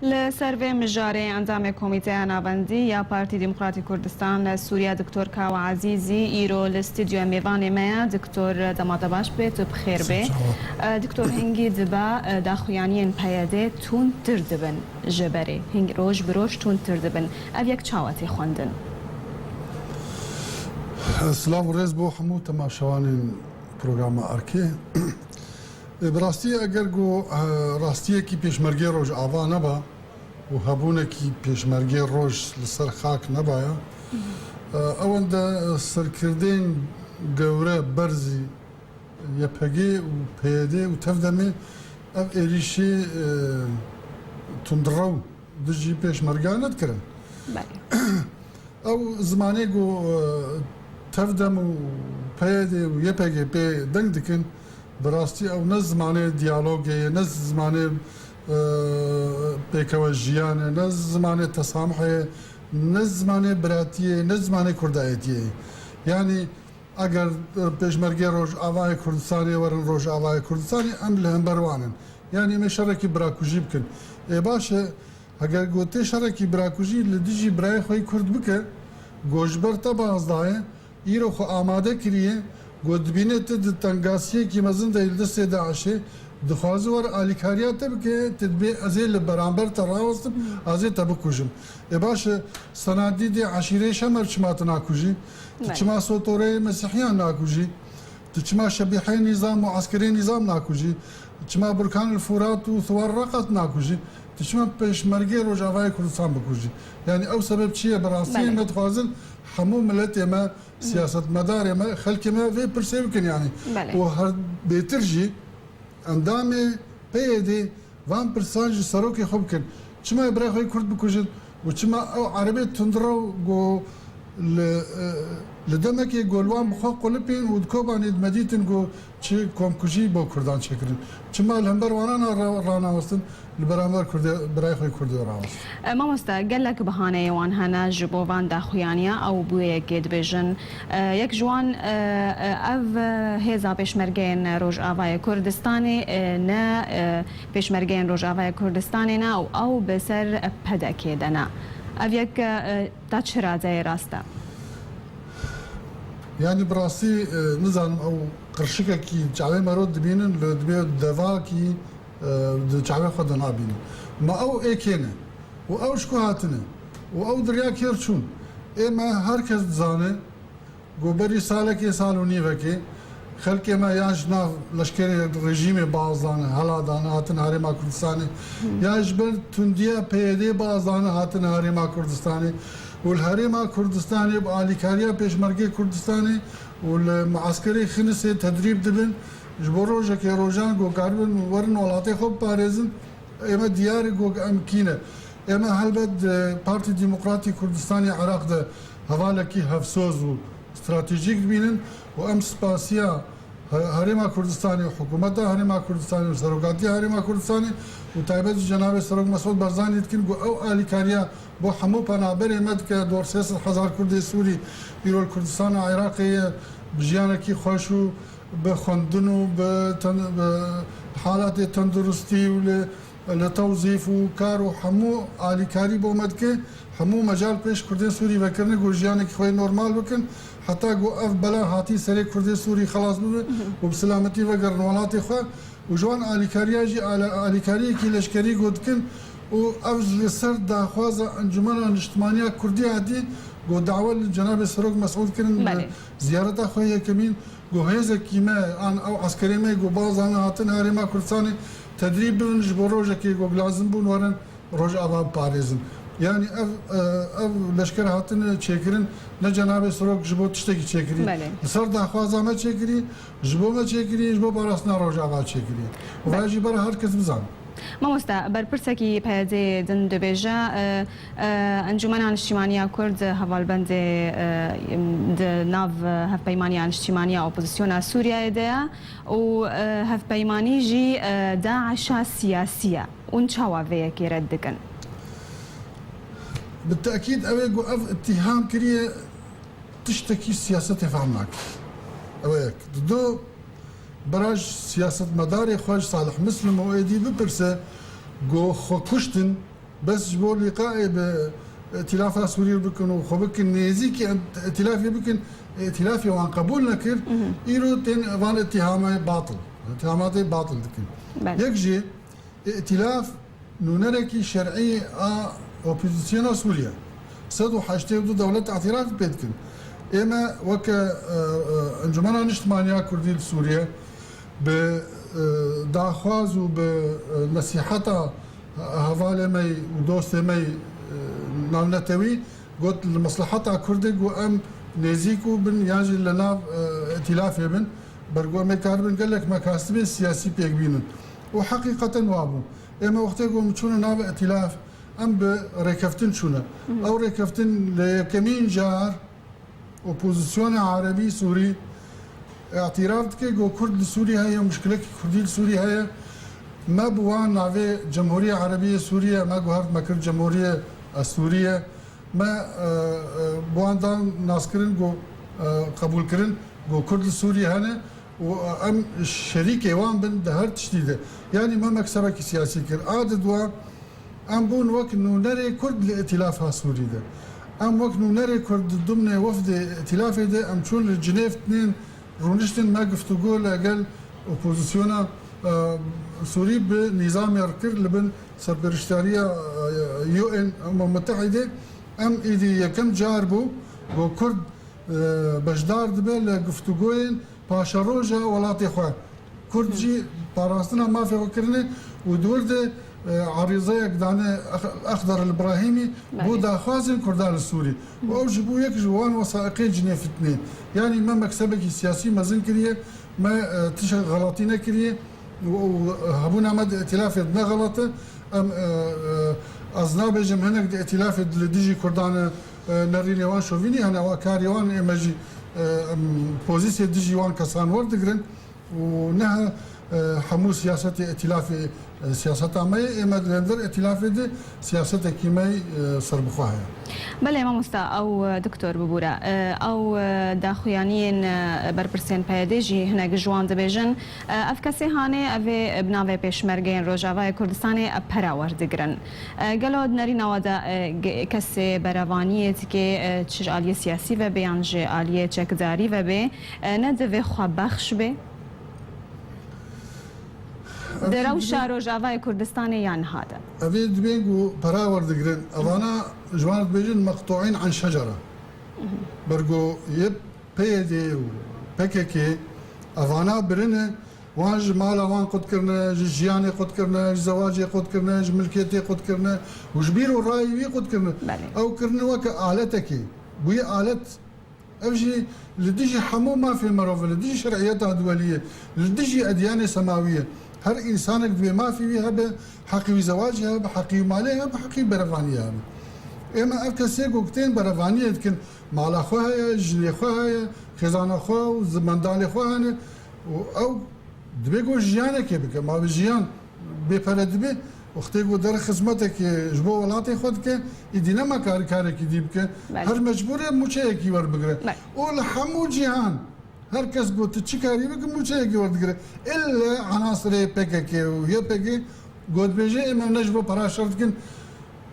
لسروی مجاری اندام کمیته ناوندی یا پارتی دموکراتی کردستان سوریا دکتر کاو عزیزی ایرو لاستودیو میوان ما دکتر دماده باش بیت بخیر به دکتر هنگی دبا داخویانین پیاده تون تردبن جبری هنگ روش بروش تون تردبن او یک چاواتی خواندن. سلام و ریز بو همو تماشاوان پروگرام ارکی براستی اگر گو راستیه کی پیشمرگی روز آوا نبا و هبونه کی پیشمرگی روز لسر خاک نبایا اون دا سرکردین گوره برزی یپگی و پیاده و تفدمه اف ایریشی تندرو دجی پیشمرگی ندکرن او زمانی گو تفدم و پیاده و یپگی پی دنگ دکن براستی او نه زمانه دیالوگه نه زمانه پیکوژیانه نه زمانه تسامحه نه زمانه براتیه نه زمانه کردایتیه یعنی اگر پیشمرگی روش آوای کردستانی ورن روش آوای کردستانی ام لهم بروانن یعنی می شرکی براکوژی بکن ای باشه اگر گوته شرکی براکوژی لدیجی برای خوی کرد بکه گوشبر تبازدایه ایرو خو آماده کریه گودبینه تد تنگاسیه کی مزن دیل دسته داعشه دخوازی ور آلیکاریات تب که تدبی ازیل برانبر تراوستم ازیل تبکوجم. باشه سنادی دی عشیره شمر چمات ناکوجی، تچما سوتوره مسیحیان ناکوجی، تچما شبیه نظام و عسکری نظام ناکوجی، تچما برکان الفرات و ثوار رقت ناکوجی، تچما پیشمرگی روجاوای کردستان بکوجی. یعنی او سبب چیه براستی متخوازن همو ملت ما سیاست مدار ما خلک ما في برسيب كن يعني وهر بيترجي اندامي بيدي وان برسانج سروكي خوب كن چما ابراهيم كرد بكوجن وچما عربي تندرو جو لدمكي جولوان بخو قلبين ودكوبان مديتن جو چي كوم كوجي بو كردان شكرن چما الهمبر وانا رانا وستن البرامبر كرد براي كرد راوس ما مست قال لك بهانه وان هنا جبوان داخويانيا او بويه جد بيجن يك جوان اف هزا بيشمرگين روج آوای كردستاني نا بيشمرگين روج آوای كردستاني نا او بسر پدكي دنا اف يك تاچرا زي راستا يعني براسي نزان او قرشكه كي جاوي مرود بينن لدبي دوا كي جاوي خد نابين ما او اكينه و او شكو هاتنه و او دريا كيرچون اما هركز زانه گوبري سالك سالوني وكي خلق ما ياجنا لشكري رژیم بازان هلادان هاتن هرما كردستاني ياجبر تنديا بيدي بازان هاتن هرما كردستاني والهرما كردستاني باليكاريا بيشمرگي كردستاني والمعسكري خنسه تدريب دبن جبروجا كي روجان جو قاربن ورن ولاتي خوب بارزن اما ديار جو امكينه اما هلبد بارتي ديمقراطي كردستاني عراق ده هوالكي هفسوز استراتيجيك بينن وامس باسيا هرما كردستاني وحكومتها هرما كردستاني وسروقاتي هرما كردستاني وتايبت جناب سروق مسعود برزاني يتكن او اليكاريا بو حمو بنابري مدك دور 3000 كردي سوري يرو الكردستان العراقي بجيانكي خوشو بخندنو بحالات تندرستي لتوظيف وكار وحمو اليكاري بو مدك حمو مجال پیش کردن سوری وکرنه گوجیانه که خوی نورمال بکن حتی گو اف بلا هاتی سری کردن سوری خلاص ببه و بسلامتی و گرنوالات خو و جوان آلیکاریا جی آلیکاری کی لشکری گود کن و اف لسر داخواز انجمن اجتماعی کردی عادی گو دعوت جناب سروق مسعود کردن زیارت خوی کمین گو هزا کیما آن او عسکری می گو بازان هاتن هرما کردستانی تدریب بنج بروجه کی گو لازم بون ورن روج آباد پاریزن يعني اف لشكر هاتن تشكرين لا جناب سروق جبو تشتكي تشكري صار داخوازا ما تشكري جبو ما تشكري جبو براسنا روجا با تشكري وواجي برا هركز بزان ما مستا برپرسکی پیاده دن دبیجا انجمن اجتماعی کرد حوالبند د ناو هفپیمانی اجتماعی اپوزیسیون سوریه ده و هفپیمانی جی داعش سیاسیه اون چاوه کی رد کن بالتأكيد أويك وأف اتهام كريه تشتكي سياسة فهمك أويك دو براج سیاست مداری خوش صالح مسلم و ایدی بپرسه گو خو کشتن بس جبوا لقاء بائتلاف سوري بكن وخبكن نيزيك ائتلافي بكن ائتلافي وان قبول نكر إيرو تين فان اتهامات باطل دكن يكجي ائتلاف نونركي شرعي اوبوزيسيون سوريا صدو حاجتي دولة اعتراف بيتكن اما وك انجمنا نجتماعية كردي سوريا بداخواز وبنصيحتها هفالي مي ودوستي مي نامنتوي قلت لمصلحتها كردك وام نزيكو بن ياجي لنا ائتلاف يبن برقوا مكاربن قال لك مكاسب السياسي بيكبينن وحقيقة وابو اما وقتها قوم شونا ناب ائتلاف ام بريكفتن شونا او ريكفتن لكمين جار اوبوزيسيون عربي سوري اعتراف كي جو كرد سوريا هي مشكلة كردي سوريا هي ما بوان نافي جمهورية عربية سوريا ما جوهرت ما كرد جمهورية سوريا ما بوان دان ناس كرن جو قبول كرن جو كرد سوريا هنا وام شريك وان بن دهر تشديده يعني ما مكسبك سياسي كر عادد و ام بون وقت انه نري كرد الائتلاف سوري ده ام وقت انه نري كرد ضمن وفد ائتلاف ده ام شون لجنيف 2 رونشتن ما قفتو قول اقل اوبوزيسيونا سوري بنظام يركر لبن سربرشتارية يو ان امم متحدة ام ايدي كم جاربو و كرد بجدار دبل قفتو قوين باشا روجا ولاتي خواه كردجي باراستنا ما في وكرني ودورده عريضية قدانة أخضر الإبراهيمي بو داخوازن كردان السوري وأوجي بو يك جوان وثائقي جنيه في 2 يعني ما مكسبك السياسي ما زين كريه ما تشغل غلطينا كريه وهبونا مد ائتلاف دنا غلطة أم أزناب جمهنك ائتلاف ديجي كردان نريني وان شوفيني أنا وكاري وان إمجي بوزيسيا ديجي وان كسان وردقرن ونها حمو سياسة ائتلاف سياسة ماي إما دلندر ائتلاف دي سياسة كيماي صربخوها بله ما مستا أو دكتور ببورا أو داخويانين برپرسين پیداجی هنگ جوان دبیجن افکسی هانه اوه بناوه پیشمرگین روجاوای کردستانی پراور دگرن گلود نری نوادا کسی براوانیت که چش آلیه سیاسی و بیانج آلیه چکداری و بی ندوه خواه بخش بی درو شاروجاوای کردستانی یان هذا أبي دبينجو براور دقرن أنا جوانت بيجن مقطوعين عن شجرة برجو يب بيدي وبككي أنا برنه واج مالا وان قد كرنا جياني قد كرنا زواجي قد كرنا ملكيتي قد كرنا وجبيرو الرايوي قد كرنا أو كرنا وك آلتكي بوي آلت أفجي لديجي حمو ما في مروفة لديجي شرعيتها دولية لديجي أديان سماوية هر إنسانك دوي ما فيه هذا حقي زواجها بحقي مالها بحقي برفانيها إما أفكسي وقتين برفانية لكن مال أخوها جني أخوها خزان أخوها وزمندال أخوها أو دبيقو جيانا كيبك ما بجيان بيبرد بي وقتيقو در خدمتك جبو ولاتي خودك يدينا ما كارك يديبك هر مجبورة موچه ور بگره اول حمو جهان هر کس گوت چی کاری بکن موچه کی ورد گره الا عناصر PKK و YPG گوت بيجي اما نجبو برا شرط كن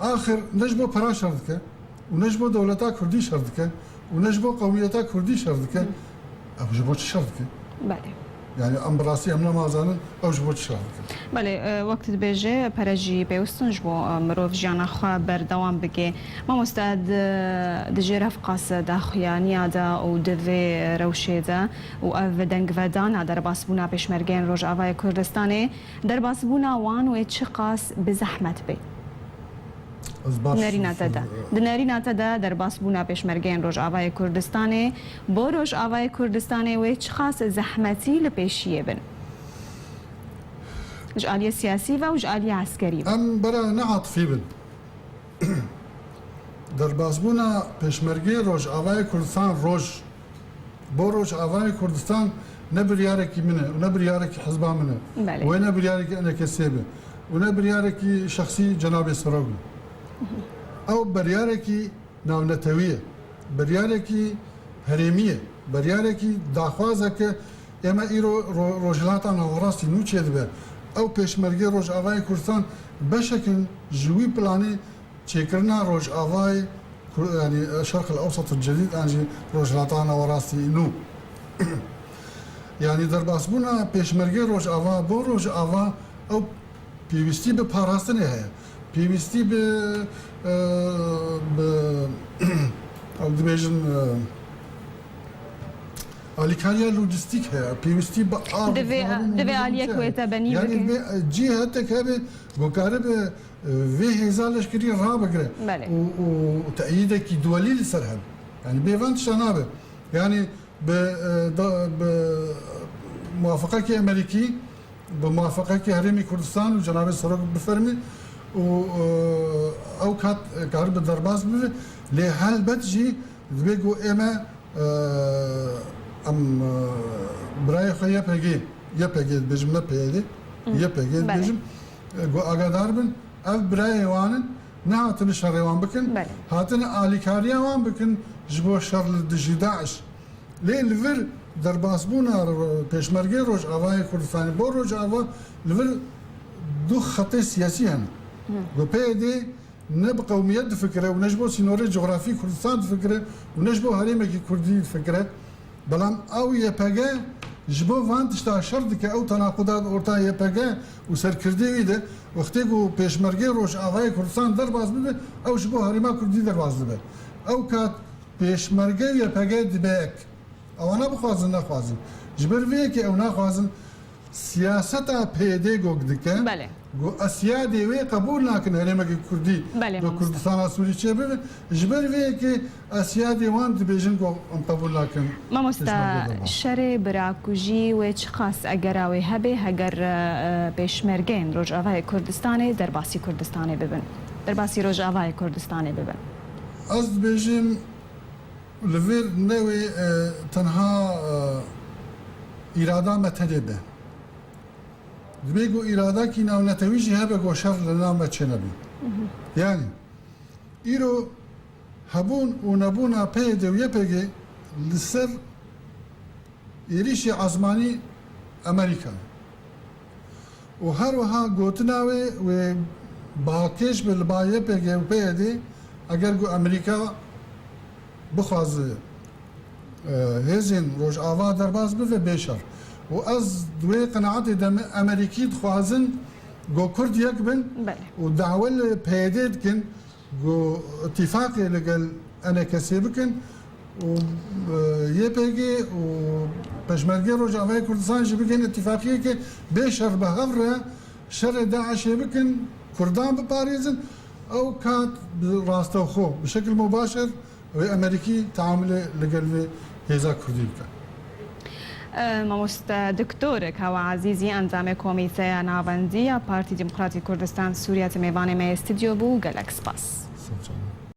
اخر نجبو برا شرط كن ونجبو دولتا كردي شرط كن ونجبو قوميتا كردي شرط كن او جبو شرط كن بله يعني امبراسي امنا مازانن او جبو شرط كن بله وقت بيجي برجي بيوستن جبو مروف جانا خوا بردوام بگه ما مستعد دجي رفقاس داخويانيا دا او دوي روشي دا و اف دنگ ودان در باسبونا پیشمرگین روج آوای کردستانی در باسبونا وان و چقاس بزحمت بي نرينا تدا دنرينا تدا در باسبونا پیشمرگین روج آوای کردستانی بو روج آوای کردستانی و چقاس زحمتی لپیشیه بن جالية سياسية وجالية عسكرية. أم برا نعط في بن. در بازبونا پیشمرگی روج آوای کردستان روج بو روج آوای کردستان نبریارکی منه و نبریارکی حزبا منه و نبریارکی أنا كسبه و نبریارکی شخصي جناب سروي أو برياركي ناونتوية برياركي هرمية برياركي داخوازك اما ايرو روجلاتان وراسي نوچه دبه ئەو پێشمەرگی ڕۆژئاوای کوردستان بەشێکن ژووی پلانی چێکردنا ڕۆژئاوای شەرق الأوسط الجديد ئەنجی ڕۆژهڵاتانەوە ڕاستی نو یعنی دەرباسبوونا پێشمەرگی ڕۆژئاوا بۆ ڕۆژئاوا ئەو پێویستی بە پاراستنی هەیە پێویستی ئەو دەبێژن ئالیکاریا لوجستیک هەیە پێویستی بە دەبێ ئالیەکوێتە بەنی جی هەتێک هەبێ گۆکارە بە وێ هێزا لەشکری ڕابگرێ و تەعییدێکی دووەلی لەسەر هەن ینی بێوان تشە نابێ ینی بە موافقەکی ئەمریکی بە موافقەکی هەرێمی کوردستان و جەنابێت سەرۆک بفەرمی و ئەو کات کار بە دەرباز ببێ لێ هەلبەت ژی دەبێ گۆ ئێمە ئەم برای خۆ یەپێگێت بێژم نە پێدێ یەپێگێت بێژم گۆ ئاگادار بن ئەو برایێوانن نهاتنە شەڕێوان بکەن هاتنە ئالیکاریاوان بکەن ji بۆ شەڕ لە دژی داعش لێ لڤر دەرباسبوونا پێشمەرگەی ڕۆژئاوای کوردستانی بۆ ڕۆژئاوا لڤر دوو خەتەی سیاسی هەن گۆ پێدێ نە بە قەومیەت دفکرە و نەش بۆ سینۆرەی جغرافی کوردستان دفکرە و نەش بۆ هەرێمێکی کوردی دفکرە بەڵام ئەو یەپەگە ji bo van tişta şer dike ew tenaquda orta YPG û serkirdê wî de wextê ku pêşmergê Rojavayê Kurdistan derbas bibe ew ji bo herêma Kurdî derbas dibe. Ew kat pêşmergê YPG dibe ek. Ew nebixwazin nexwazin. Ji ber vê yekê ew naxwazin siyaseta PD gog dike. Gu Asyadê wê qebûl nakin herêmekî Kurdî li Kurdistana Sûrî çêbibe. Ji ber vê yekê Asyadê wan dibêjin ku em qebûl nakin. Mamosta şerê birakujî wê çi qas egera wê hebe heger pêşmergên Rojavayê Kurdistanê derbasî Kurdistanê bibin. Derbasî Rojavayê Kurdistanê bibin. Ez dibêjim li vê newê tenha îrada me tenê be. Dibê ku îradakî navnetewî jî hebe ku şer li nav me çênebî. Yani îro hebûn û nebûna PYD û YPG li ser êrişê ezmanî Amerîka. û her wiha gotina wê wê bakêş bi li ba YPG û PYD eger ku Amerîka bixwaze hêzên Rojava derbas bibe bêşer. û ez duê qenaetê de me Amerîkî dixwazin got Kurd yek bin û dawe li PYD dikin got îtîfaqê ligel NKSê bikin û YPG û Pêşmergê Rojavayê Kurdistan jî bikin îtîfaqiyekê bêşer bi hev re şerê Daişê bikin Kurdan biparêzin ew kat bi rastexwe bi şekil mübaşir wê Amerîkî teamülê ligel vê hêza Kurdî bike. مامۆستا دکتۆرێک هەوا عزیزی ئەنجامێ کۆمیتەیە ناوەندی یا پارتی دیموکراتی کوردستان سووریا میێوانێ مە ئێستیدیۆ بوو گەلەک سپاس.